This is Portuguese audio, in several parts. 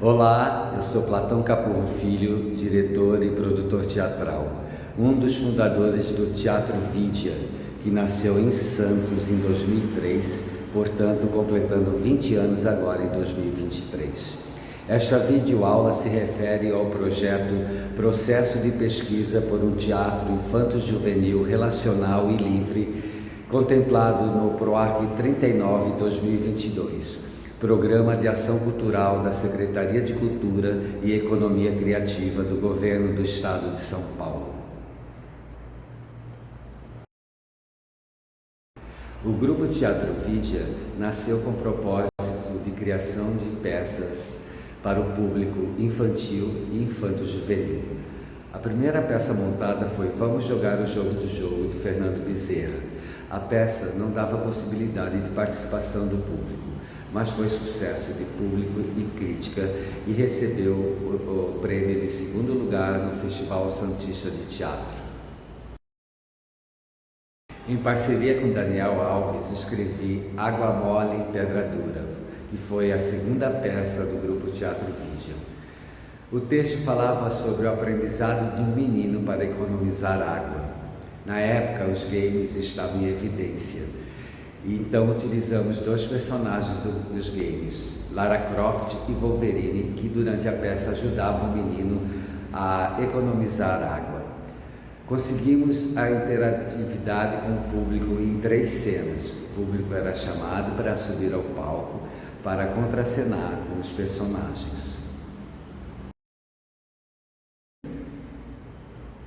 Olá, eu sou Platão Capurro Filho, diretor e produtor teatral, um dos fundadores do Teatro Vidia, que nasceu em Santos em 2003, portanto completando 20 anos agora em 2023. Esta videoaula se refere ao projeto Processo de Pesquisa por um Teatro Infanto-Juvenil Relacional e Livre, contemplado no PROAC 39-2022. Programa de Ação Cultural da Secretaria de Cultura e Economia Criativa do Governo do Estado de São Paulo. O Grupo Teatro Vidia nasceu com o propósito de criação de peças para o público infantil e infanto-juvenil. A primeira peça montada foi Vamos Jogar o Jogo do Jogo, de Fernando Bezerra. A peça não dava possibilidade de participação do público, mas foi sucesso de público e crítica e recebeu o prêmio de segundo lugar no Festival Santista de Teatro. Em parceria com Daniel Alves, escrevi Água Mole em Pedra Dura, que foi a segunda peça do Grupo Teatro Vidia. O texto falava sobre o aprendizado de um menino para economizar água. Na época, os games estavam em evidência. Então utilizamos dois personagens dos games, Lara Croft e Wolverine, que durante a peça ajudavam o menino a economizar água. Conseguimos a interatividade com o público em 3 cenas. O público era chamado para subir ao palco para contracenar com os personagens.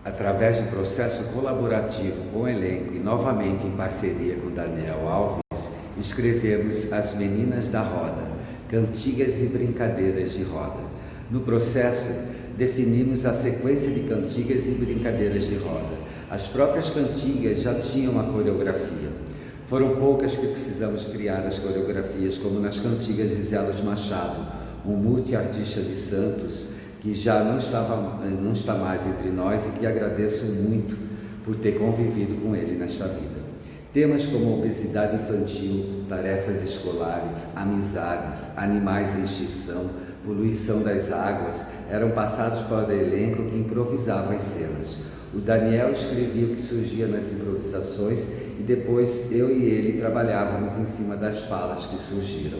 Através de processo colaborativo com o elenco e novamente em parceria com Daniel Alves, escrevemos As Meninas da Roda, Cantigas e Brincadeiras de Roda. No processo, definimos a sequência de cantigas e brincadeiras de roda. As próprias cantigas já tinham a coreografia. Foram poucas que precisamos criar as coreografias, como nas cantigas de Zé Luiz Machado, um multiartista de Santos, que já não está mais entre nós e que agradeço muito por ter convivido com ele nesta vida. Temas como obesidade infantil, tarefas escolares, amizades, animais em extinção, poluição das águas eram passados para o elenco que improvisava as cenas. O Daniel escrevia o que surgia nas improvisações e depois eu e ele trabalhávamos em cima das falas que surgiram.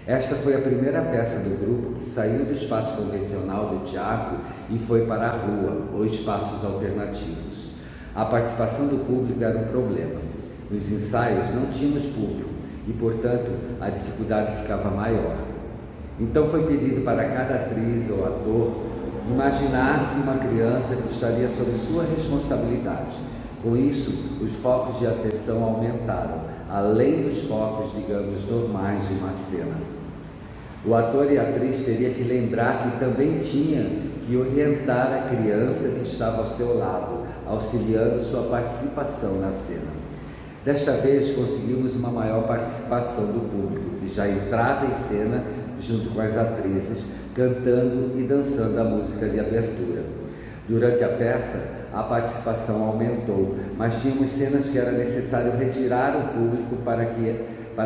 Esta foi a primeira peça do grupo que saiu do espaço convencional do teatro e foi para a rua, ou espaços alternativos. A participação do público era um problema. Nos ensaios não tínhamos público e, portanto, a dificuldade ficava maior. Então foi pedido para cada atriz ou ator imaginasse uma criança que estaria sob sua responsabilidade. Com isso, os focos de atenção aumentaram, além dos focos, digamos, normais de uma cena. O ator e a atriz teria que lembrar que também tinha que orientar a criança que estava ao seu lado, auxiliando sua participação na cena. Desta vez conseguimos uma maior participação do público, que já entrava em cena junto com as atrizes, cantando e dançando a música de abertura. Durante a peça, a participação aumentou, mas tínhamos cenas que era necessário retirar o público para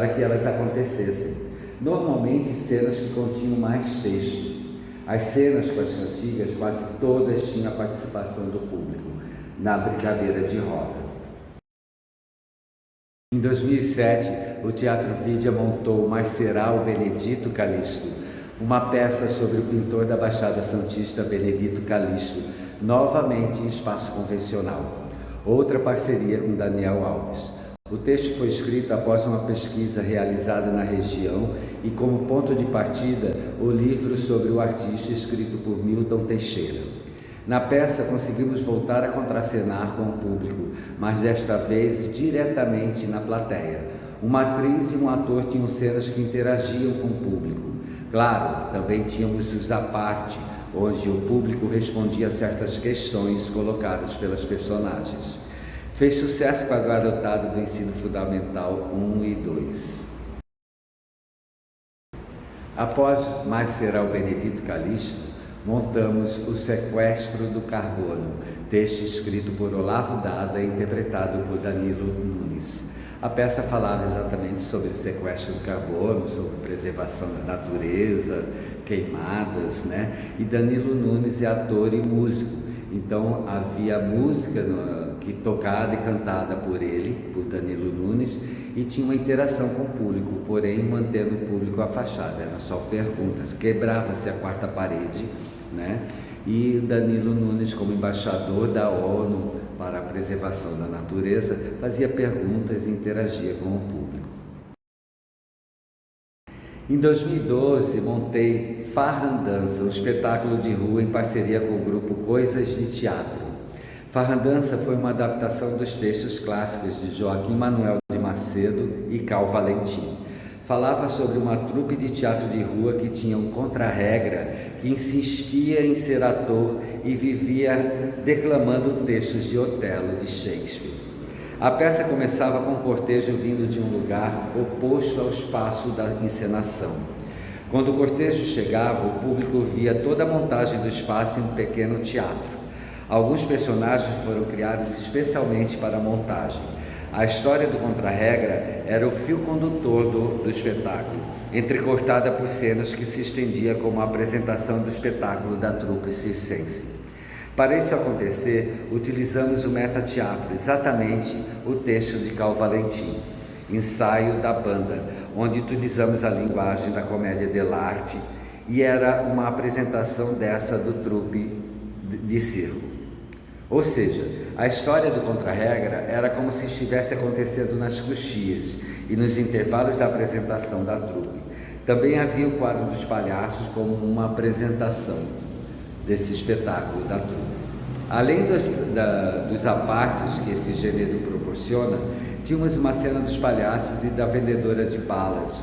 que elas acontecessem. Normalmente cenas que continham mais texto. As cenas com as cantigas, quase todas tinham a participação do público, na brincadeira de roda. Em 2007, o Teatro Vidia montou Mas Será o Benedito Calixto, uma peça sobre o pintor da Baixada Santista Benedito Calixto, novamente em espaço convencional. Outra parceria com Daniel Alves. O texto foi escrito após uma pesquisa realizada na região e, como ponto de partida, o livro sobre o artista escrito por Milton Teixeira. Na peça, conseguimos voltar a contracenar com o público, mas desta vez diretamente na plateia. Uma atriz e um ator tinham cenas que interagiam com o público. Claro, também tínhamos os à parte, onde o público respondia a certas questões colocadas pelas personagens. Fez sucesso com a garotada do ensino fundamental 1 e 2. Após Mais Será o Benedito Calixto, montamos O Sequestro do Carbono, texto escrito por Olavo Dada e interpretado por Danilo Nunes. A peça falava exatamente sobre sequestro do carbono, sobre preservação da natureza, queimadas, né? E Danilo Nunes é ator e músico, então havia música que tocada e cantada por ele, por Danilo Nunes, e tinha uma interação com o público, porém mantendo o público afastado, eram só perguntas, quebrava-se a quarta parede, né? E Danilo Nunes, como embaixador da ONU para a preservação da natureza, fazia perguntas e interagia com o público. Em 2012, montei Farrandança, um espetáculo de rua em parceria com o grupo Coisas de Teatro. Farrandança foi uma adaptação dos textos clássicos de Joaquim Manuel de Macedo e Cal Valentim. Falava sobre uma trupe de teatro de rua que tinha um contra-regra, que insistia em ser ator e vivia declamando textos de Otelo de Shakespeare. A peça começava com um cortejo vindo de um lugar oposto ao espaço da encenação. Quando o cortejo chegava, o público via toda a montagem do espaço em um pequeno teatro. Alguns personagens foram criados especialmente para a montagem. A história do contra-regra era o fio condutor do espetáculo, entrecortada por cenas que se estendia como a apresentação do espetáculo da trupe circense. Para isso acontecer, utilizamos o metateatro, exatamente o texto de Cal Valentim, Ensaio da Banda, onde utilizamos a linguagem da comédia dell'arte, e era uma apresentação dessa do trupe de circo. Ou seja, a história do contra-regra era como se estivesse acontecendo nas coxias e nos intervalos da apresentação da trupe. Também havia o quadro dos palhaços como uma apresentação desse espetáculo da trupe. Além dos apartes que esse gênero proporciona, tínhamos uma cena dos palhaços e da vendedora de balas,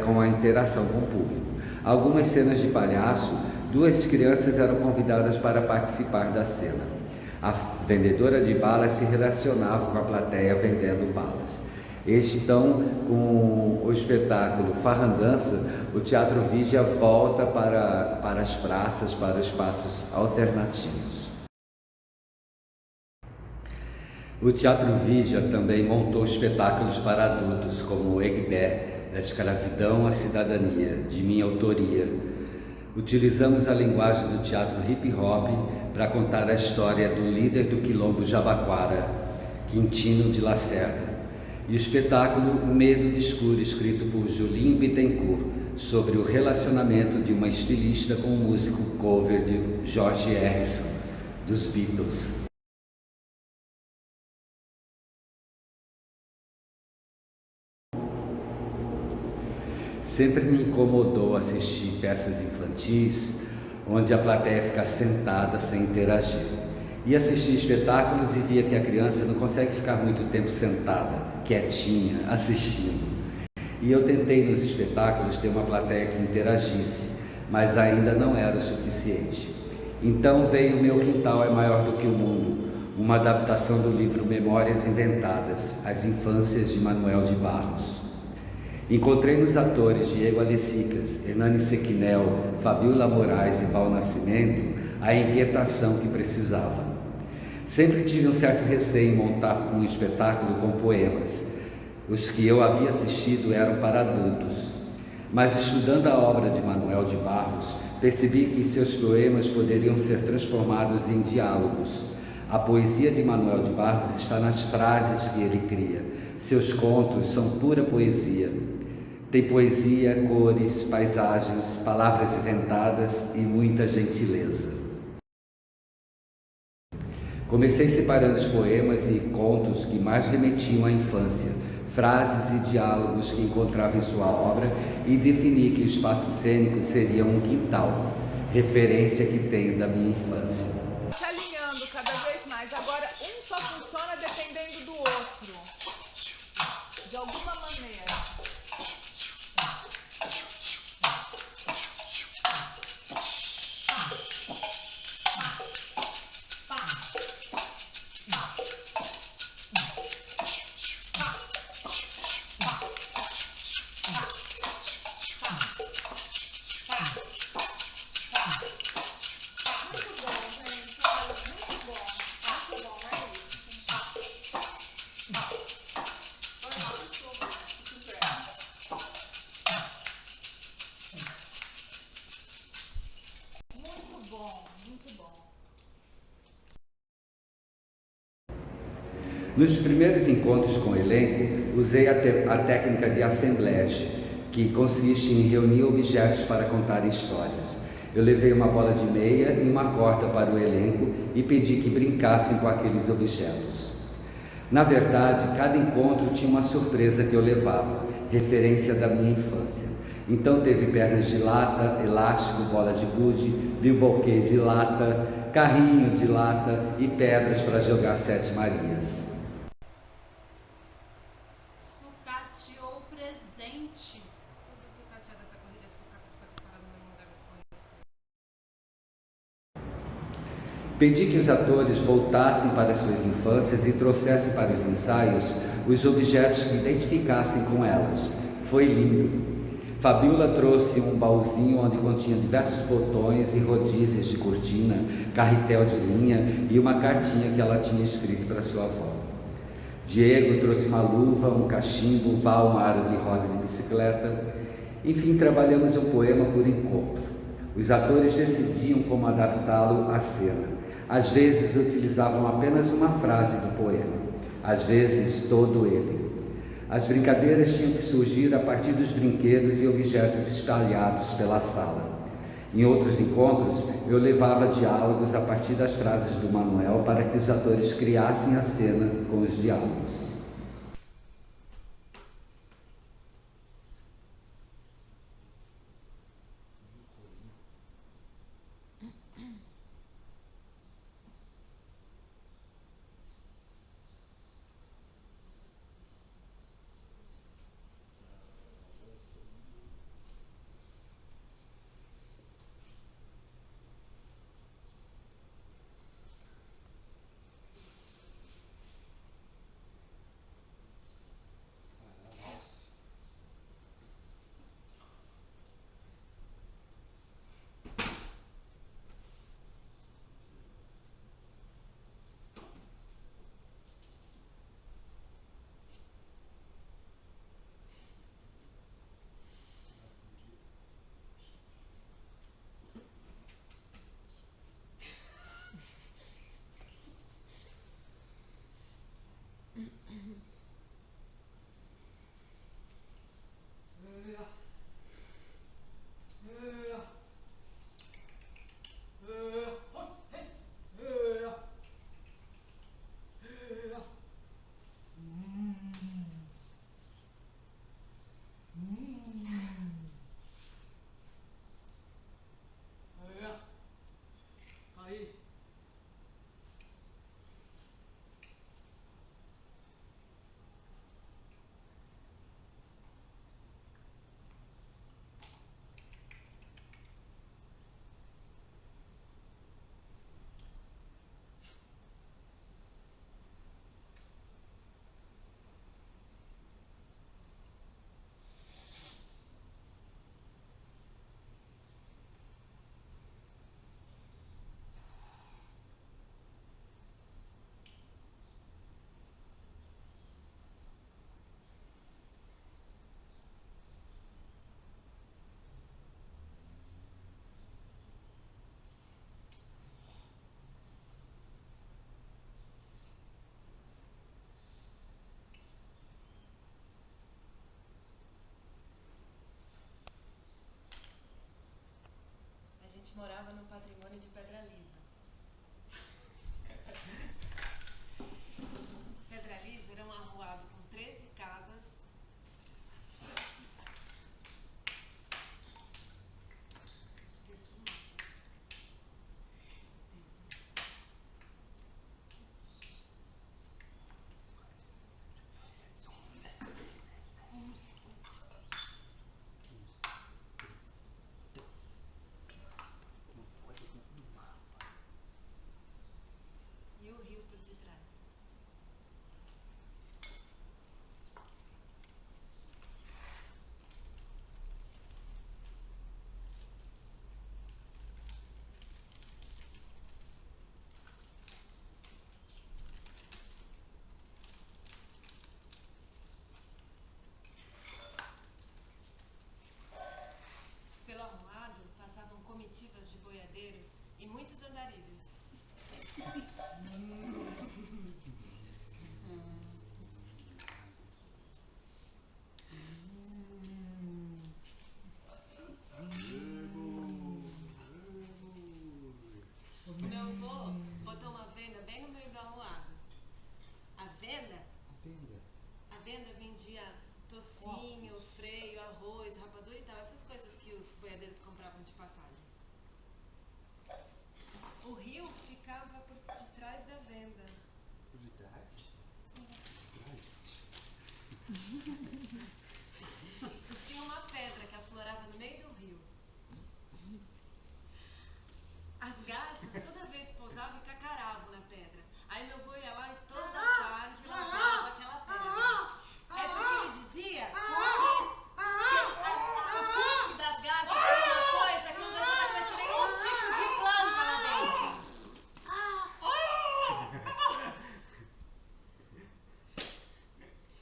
com a interação com o público. Algumas cenas de palhaço, 2 crianças eram convidadas para participar da cena. A vendedora de balas se relacionava com a plateia vendendo balas. Então, com o espetáculo Farrandança, o Teatro Vigia volta para as praças, para espaços alternativos. O Teatro Vigia também montou espetáculos para adultos, como o Egbé, da escravidão à cidadania, de minha autoria. Utilizamos a linguagem do teatro hip-hop para contar a história do líder do quilombo Jabaquara, Quintino de Lacerda, e o espetáculo Medo de Escuro, escrito por Julinho Bittencourt, sobre o relacionamento de uma estilista com o músico cover de George Harrison, dos Beatles. Sempre me incomodou assistir peças infantis onde a plateia fica sentada sem interagir. E assistir espetáculos e via que a criança não consegue ficar muito tempo sentada, quietinha, assistindo. E eu tentei nos espetáculos ter uma plateia que interagisse, mas ainda não era o suficiente. Então veio Meu Quintal é Maior do que o Mundo, uma adaptação do livro Memórias Inventadas, As Infâncias de Manuel de Barros. Encontrei nos atores Diego Alessicas, Hernani Sequinel, Fabiola Moraes e Val Nascimento a inquietação que precisava. Sempre tive um certo receio em montar um espetáculo com poemas. Os que eu havia assistido eram para adultos. Mas estudando a obra de Manuel de Barros, percebi que seus poemas poderiam ser transformados em diálogos. A poesia de Manuel de Barros está nas frases que ele cria. Seus contos são pura poesia. Tem poesia, cores, paisagens, palavras inventadas e muita gentileza. Comecei separando os poemas e contos que mais remetiam à infância, frases e diálogos que encontrava em sua obra, e defini que o espaço cênico seria um quintal, referência que tenho da minha infância. Se alinhando cada vez mais. Agora, um só funciona dependendo do outro, de alguma maneira. Muito bom, gente. bom, muito bom. Nos primeiros encontros com o elenco, usei a técnica de assemblage, que consiste em reunir objetos para contar histórias. Eu levei uma bola de meia e uma corda para o elenco e pedi que brincassem com aqueles objetos. Na verdade, cada encontro tinha uma surpresa que eu levava, referência da minha infância. Então teve pernas de lata, elástico, bola de gude, bilboquê de lata, carrinho de lata e pedras para jogar sete marias. Sucateou presente. Tudo sucateado, essa corrida de sucata ficar parado no mesmo lugar de corrida. Pedi que os atores voltassem para suas infâncias e trouxessem para os ensaios os objetos que identificassem com elas. Foi lindo. Fabiola trouxe um baúzinho onde continha diversos botões e rodízias de cortina, carretel de linha e uma cartinha que ela tinha escrito para sua avó. Diego trouxe uma luva, um cachimbo, um aro de roda de bicicleta. Enfim, trabalhamos o poema por encontro. Os atores decidiam como adaptá-lo à cena. Às vezes utilizavam apenas uma frase do poema, às vezes todo ele. As brincadeiras tinham que surgir a partir dos brinquedos e objetos espalhados pela sala. Em outros encontros, eu levava diálogos a partir das frases do Manuel para que os atores criassem a cena com os diálogos. A gente morava no patrimônio de Pedra Lisa. Pedra Lisa era um arruado com 13 casas. E o e muitos andarilhos. Meu avô botou uma venda bem no meio do arruado. A venda vendia tocinho, freio, arroz, rapadura e tal, essas coisas que os boiadeiros compravam de passagem. O rio ficava por detrás da venda. Por detrás? E tinha uma pedra que aflorava no meio do rio. As garças toda vez pousavam e cacaravam na pedra. Aí meu avô ia lá e toda tarde lavava aquela pedra. É porque ele dizia que o cuspe das garças tinha uma coisa que não deixava crescer nenhum tipo de planta lá dentro.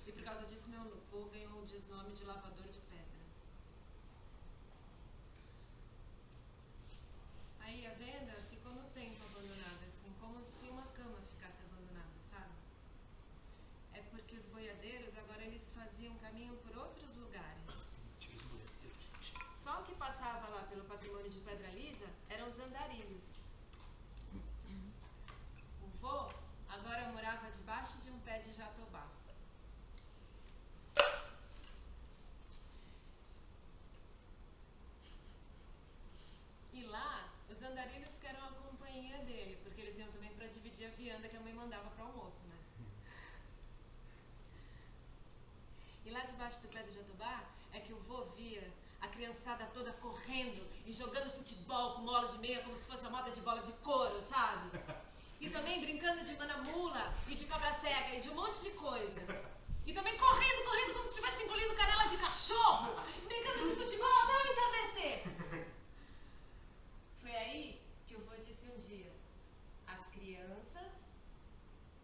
E por causa disso meu avô ganhou o desnome de lavador de pedra. Aí a venda ficou no tempo abandonada, assim, como se uma cama ficasse abandonada, sabe? É porque os boiadeiros agora eles faziam caminho por outros lugares. Só o que passava lá pelo patrimônio de Pedra Lisa eram os andarilhos. O vô agora morava debaixo de um pé de jatobá. E lá, os andarilhos que eram a companhia dele, porque eles iam também para dividir a vianda que a mãe mandava para o almoço, né? E lá debaixo do pé do jatobá é que o vô via a criançada toda correndo e jogando futebol com bola de meia como se fosse a moda de bola de couro, sabe? E também brincando de manamula e de cabra cega e de um monte de coisa. E também correndo como se estivesse engolindo canela de cachorro, brincando de futebol até o entardecer. Foi aí que o vô disse um dia: as crianças,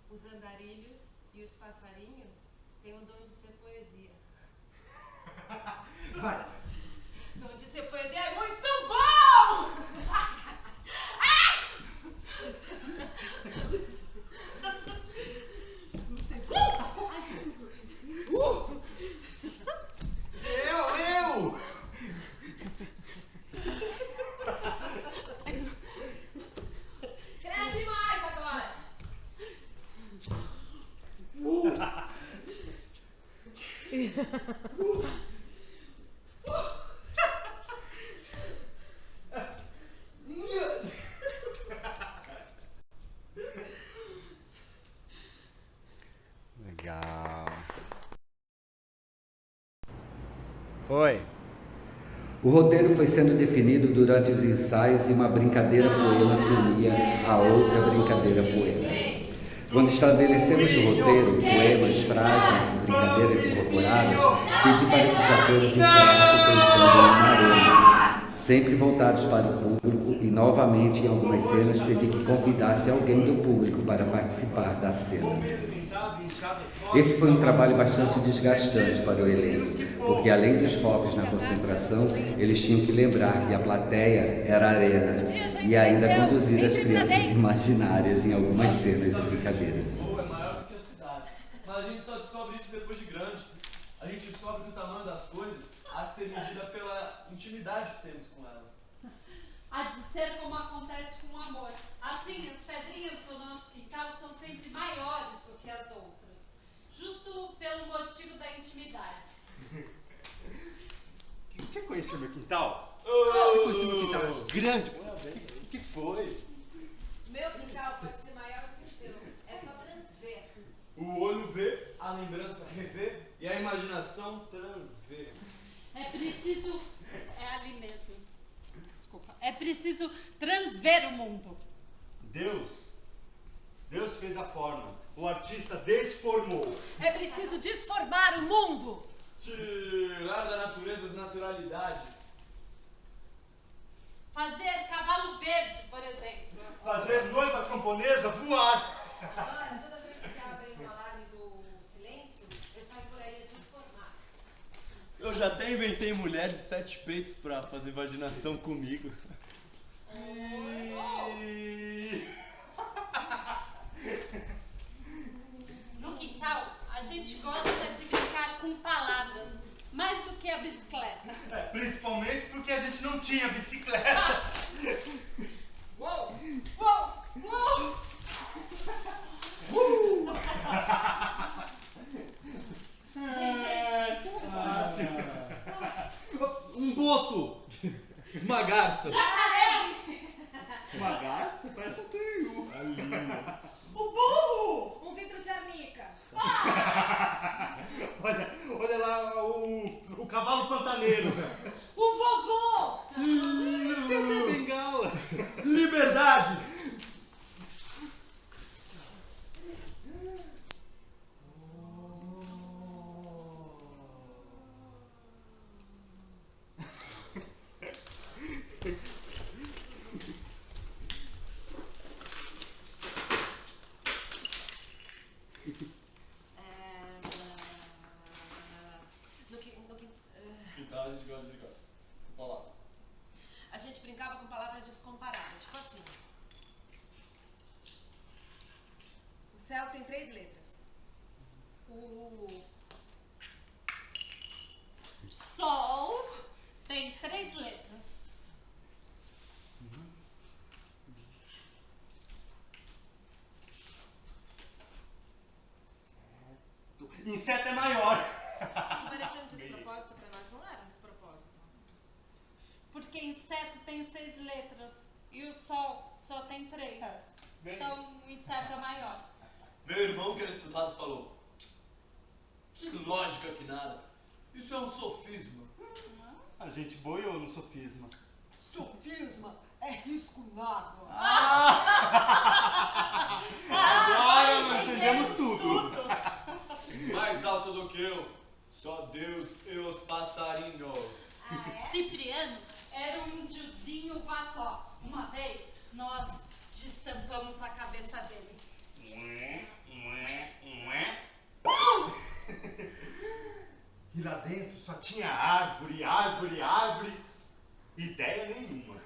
os andarilhos e os passarinhos têm o dom de ser poesia. Vai! Dom de ser poesia é muito bom! Não sei. Eu! Cresce mais agora! Legal. Foi. O roteiro foi sendo definido durante os ensaios e uma brincadeira poema se unia a outra brincadeira poema. Quando estabelecemos o roteiro, poemas, frases e brincadeiras incorporadas, pedi para que os atores ensaiassem pensando em uma arena, sempre voltados para o público, e novamente em algumas cenas pedi que convidasse alguém do público para participar da cena. Esse foi um trabalho bastante desgastante para o elenco, porque além dos focos na concentração, eles tinham que lembrar que a plateia era a arena e ainda conduzir as crianças imaginárias em algumas cenas e brincadeiras. Boa é maior do que a cidade, mas a gente só descobre isso depois de grande. A gente descobre que o tamanho das coisas há de ser medida pela intimidade que temos com elas. Há de ser como acontece com o amor. Assim, as pedrinhas do nosso quintal são sempre maiores do que as outras, justo pelo motivo da intimidade. Quer conhecer meu quintal? Quer conhecer meu quintal grande? O que foi? Meu quintal pode ser maior do que o seu. É só transver. O olho vê, a lembrança revê e a imaginação transvê. É preciso... É ali mesmo. Desculpa. É preciso transver o mundo. Deus fez a forma. O artista desformou. É preciso desformar o mundo. Tirar da natureza as naturalidades. Fazer cavalo verde, por exemplo. Fazer noiva camponesa voar. Agora, toda vez que abrem o alarme do silêncio, eu saio por aí a desformar. Eu já até inventei mulher de 7 peitos pra fazer vaginação comigo. Oh, Principalmente porque a gente não tinha bicicleta. Uou! Uou! Uou! Um boto. Uma garça. Uma garça? Parece um tuiu. O burro! Um vidro de arnica. Olha lá o cavalo pantaneiro. O vovô! Cadê bengala? Liberdade. Então a gente gosta de palavras. A gente brincava com palavras descomparadas, tipo assim. O céu tem 3 letras. O sol tem 3 letras. Inseto é maior. Que parecia um despropósito pra nós, não era um despropósito. Porque inseto tem 6 letras e o sol só tem 3. Então o inseto é maior. Meu irmão, que era estudado, falou: que lógica que nada. Isso é um sofisma. A gente boiou no sofisma. Sofisma é risco d'água. Agora nós entendemos tudo. Mais alto do que eu, só Deus e os passarinhos. Cipriano era um índiozinho bató. Uma vez nós destampamos a cabeça dele. E lá dentro só tinha árvore, árvore, árvore. Ideia nenhuma.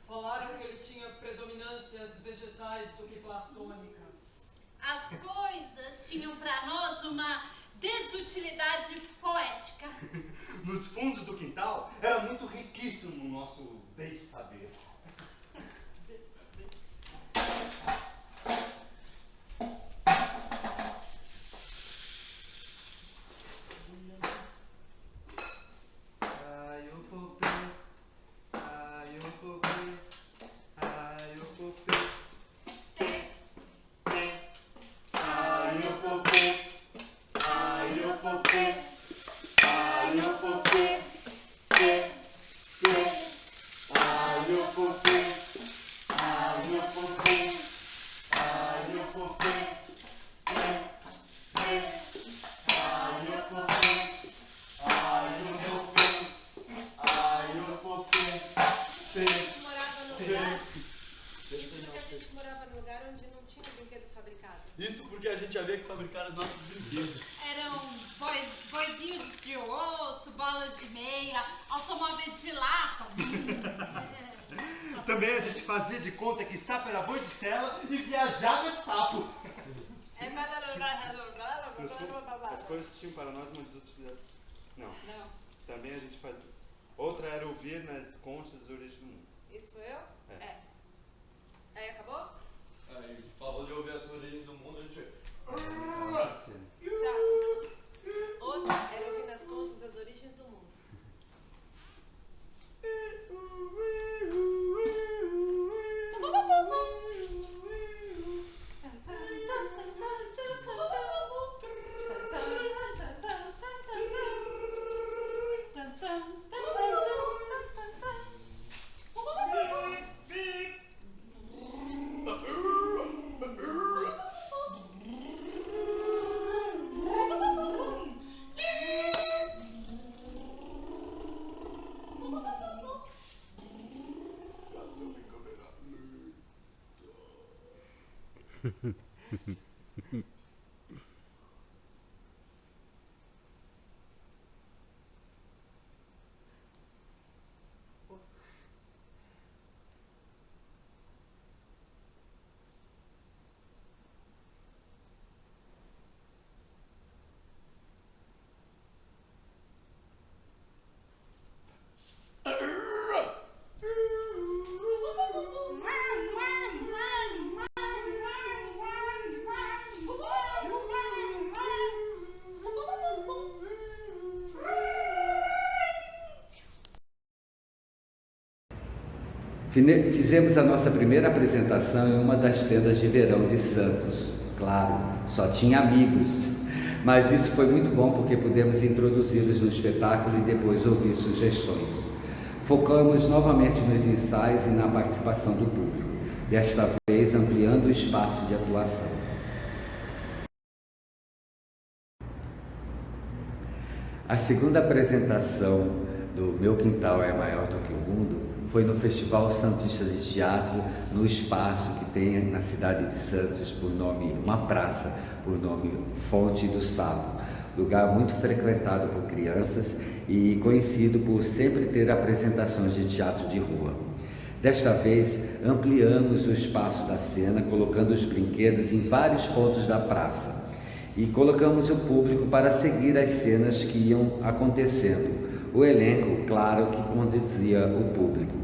Falaram que ele tinha predominâncias vegetais do que platônicas. As coisas tinham para nós uma desutilidade poética. Nos fundos do quintal era muito riquíssimo o nosso bem-saber. Ai, o popê, ai, o popê, ai, o popê. Ai, o popê, ai, o popê, ai, o popê, ai, o popê, ai, o popê, ai, o popê, ai, o popê, ai, o popê, ai, o popê, A gente morava num lugar. Isso porque a gente morava num lugar onde não tinha brinquedo fabricado. Isto porque a gente havia que fabricar os nossos brinquedos. Eram boizinhos de osso, bolas de meia, automóveis de lata. Também a gente fazia de conta que sapo era boi de sela e viajava de sapo. As coisas tinham para nós uma desutilidade. Não. Também a gente fazia. Outra era ouvir nas conchas as origens do mundo. Isso eu? É. Aí acabou? Aí, falou de ouvir as origens do mundo, a gente... Tá, desculpa. Outra era ouvir nas conchas as origens do mundo. Fizemos a nossa primeira apresentação em uma das tendas de verão de Santos. Claro, só tinha amigos, mas isso foi muito bom porque pudemos introduzi-los no espetáculo e depois ouvir sugestões. Focamos novamente nos ensaios e na participação do público, desta vez ampliando o espaço de atuação. A segunda apresentação do Meu Quintal é Maior do que o Mundo foi no Festival Santista de Teatro, no espaço que tem na cidade de Santos, por nome, uma praça, por nome Fonte do Sapo, lugar muito frequentado por crianças e conhecido por sempre ter apresentações de teatro de rua. Desta vez, ampliamos o espaço da cena, colocando os brinquedos em vários pontos da praça e colocamos o público para seguir as cenas que iam acontecendo. O elenco, claro, que conduzia o público.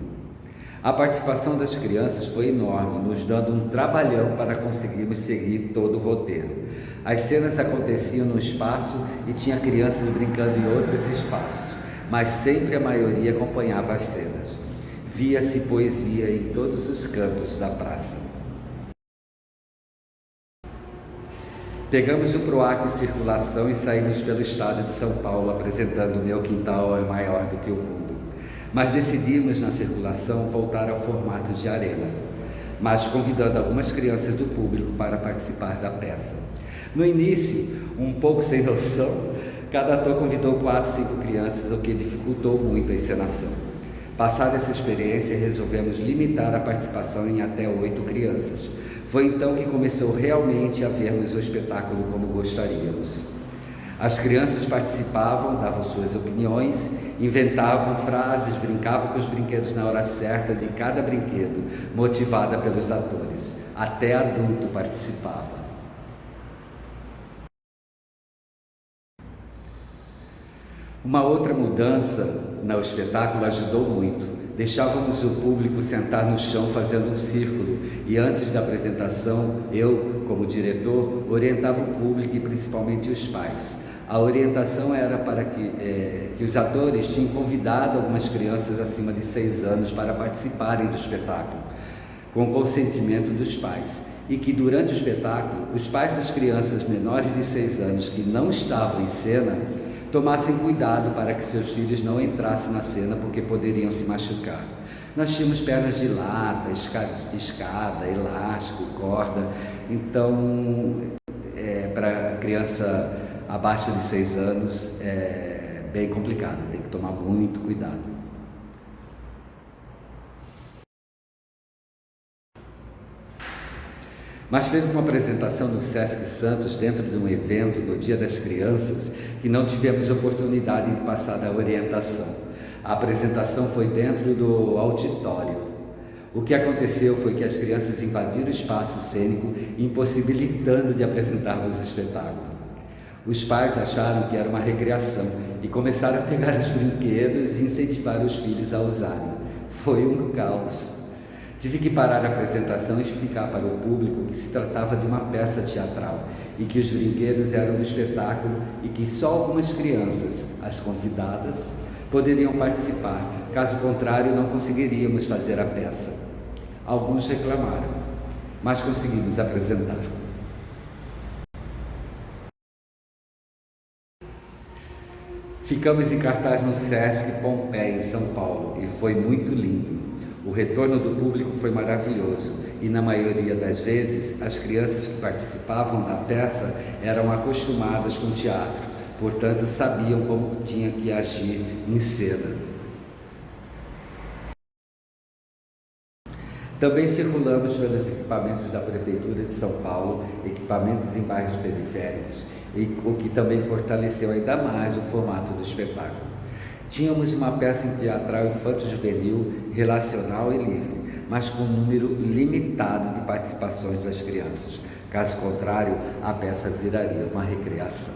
A participação das crianças foi enorme, nos dando um trabalhão para conseguirmos seguir todo o roteiro. As cenas aconteciam no espaço e tinha crianças brincando em outros espaços, mas sempre a maioria acompanhava as cenas. Via-se poesia em todos os cantos da praça. Pegamos o PROAC em circulação e saímos pelo estado de São Paulo apresentando Meu Quintal é Maior do que o Mundo. Mas decidimos na circulação voltar ao formato de arena, mas convidando algumas crianças do público para participar da peça. No início, um pouco sem noção, cada ator convidou 4, 5 crianças, o que dificultou muito a encenação. Passada essa experiência, resolvemos limitar a participação em até 8 crianças. Foi então que começou realmente a vermos o espetáculo como gostaríamos. As crianças participavam, davam suas opiniões, inventavam frases, brincavam com os brinquedos na hora certa de cada brinquedo, motivada pelos atores. Até adulto participava. Uma outra mudança no espetáculo ajudou muito. Deixávamos o público sentar no chão fazendo um círculo e antes da apresentação, eu, como diretor, orientava o público e principalmente os pais. A orientação era para que os atores tinham convidado algumas crianças acima de 6 anos para participarem do espetáculo, com consentimento dos pais. E que durante o espetáculo, os pais das crianças menores de 6 anos que não estavam em cena tomassem cuidado para que seus filhos não entrassem na cena porque poderiam se machucar. Nós tínhamos pernas de lata, escada, elástico, corda, então para criança abaixo de 6 anos é bem complicado, tem que tomar muito cuidado. Mas teve uma apresentação no Sesc Santos dentro de um evento no Dia das Crianças que não tivemos oportunidade de passar da orientação. A apresentação foi dentro do auditório. O que aconteceu foi que as crianças invadiram o espaço cênico, impossibilitando de apresentarmos o espetáculo. Os pais acharam que era uma recreação e começaram a pegar os brinquedos e incentivar os filhos a usarem. Foi um caos. Tive que parar a apresentação e explicar para o público que se tratava de uma peça teatral e que os brinquedos eram do espetáculo e que só algumas crianças, as convidadas, poderiam participar, caso contrário não conseguiríamos fazer a peça. Alguns reclamaram, mas conseguimos apresentar. Ficamos em cartaz no Sesc Pompeia, em São Paulo, e foi muito lindo. O retorno do público foi maravilhoso e, na maioria das vezes, as crianças que participavam da peça eram acostumadas com teatro, portanto, sabiam como tinha que agir em cena. Também circulamos pelos equipamentos da Prefeitura de São Paulo, equipamentos em bairros periféricos, o que também fortaleceu ainda mais o formato do espetáculo. Tínhamos uma peça teatral infanto-juvenil, relacional e livre, mas com um número limitado de participações das crianças. Caso contrário, a peça viraria uma recreação.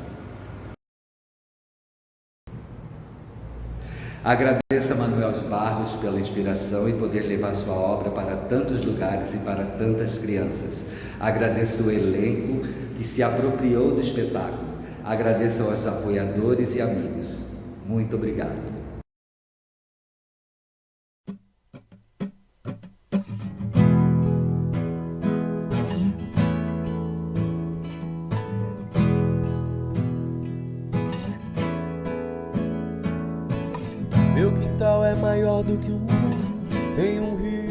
Agradeço a Manuel de Barros pela inspiração e poder levar sua obra para tantos lugares e para tantas crianças. Agradeço o elenco que se apropriou do espetáculo. Agradeço aos apoiadores e amigos. Muito obrigado. maior do que o mundo. Tem um rio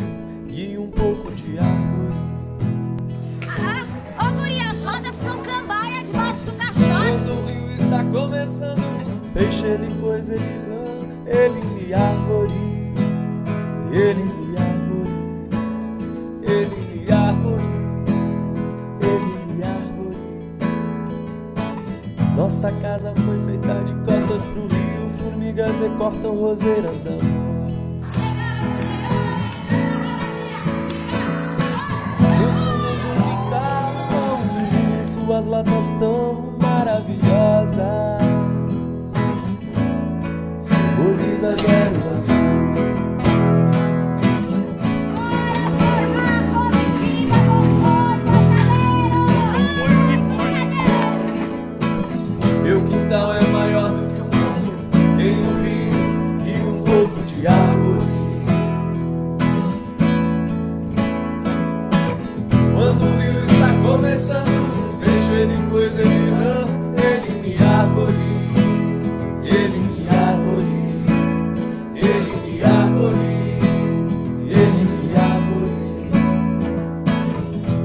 e um pouco de árvore. Ô guri, as rodas ficam cambaia debaixo do caixote. Quando o rio está começando, peixe ele coisa, ele rã, ele me árvore. Ele me árvore. Ele me árvore. Ele me árvore. Nossa casa foi feita de costas pro rio. Formigas recortam roseiras da rua. Nos fundos do quintal, um menino, suas latas tão maravilhosas. Seu exagero azul. Meu quintal é maior do que o mundo. Tem um rio e um pouco de árvore. Quando o rio está começando, peixe ele coisa, ele rã, ele me árvore. Ele me árvore. Ele me árvore. Ele me árvore.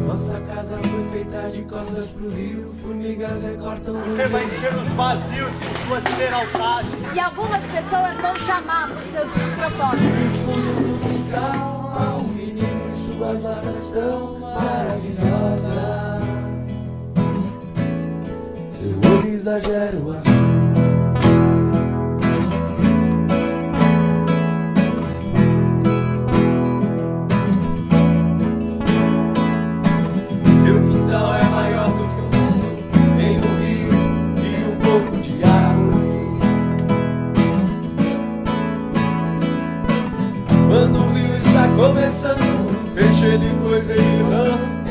Nossa casa foi feita de costas pro rio. Formigas recortam os Você vai encher os vazios de suas peraltagens. E algumas pessoas vão te amar por seus despropósitos. Nos fundos do quintal há um menino e suas latas tão maravilhosas. Seu olho exagero azul. Meu quintal é maior do que o mundo. Tem um rio e um pouco de árvore. Quando o rio está começando, peixe ele coisa, ele rã,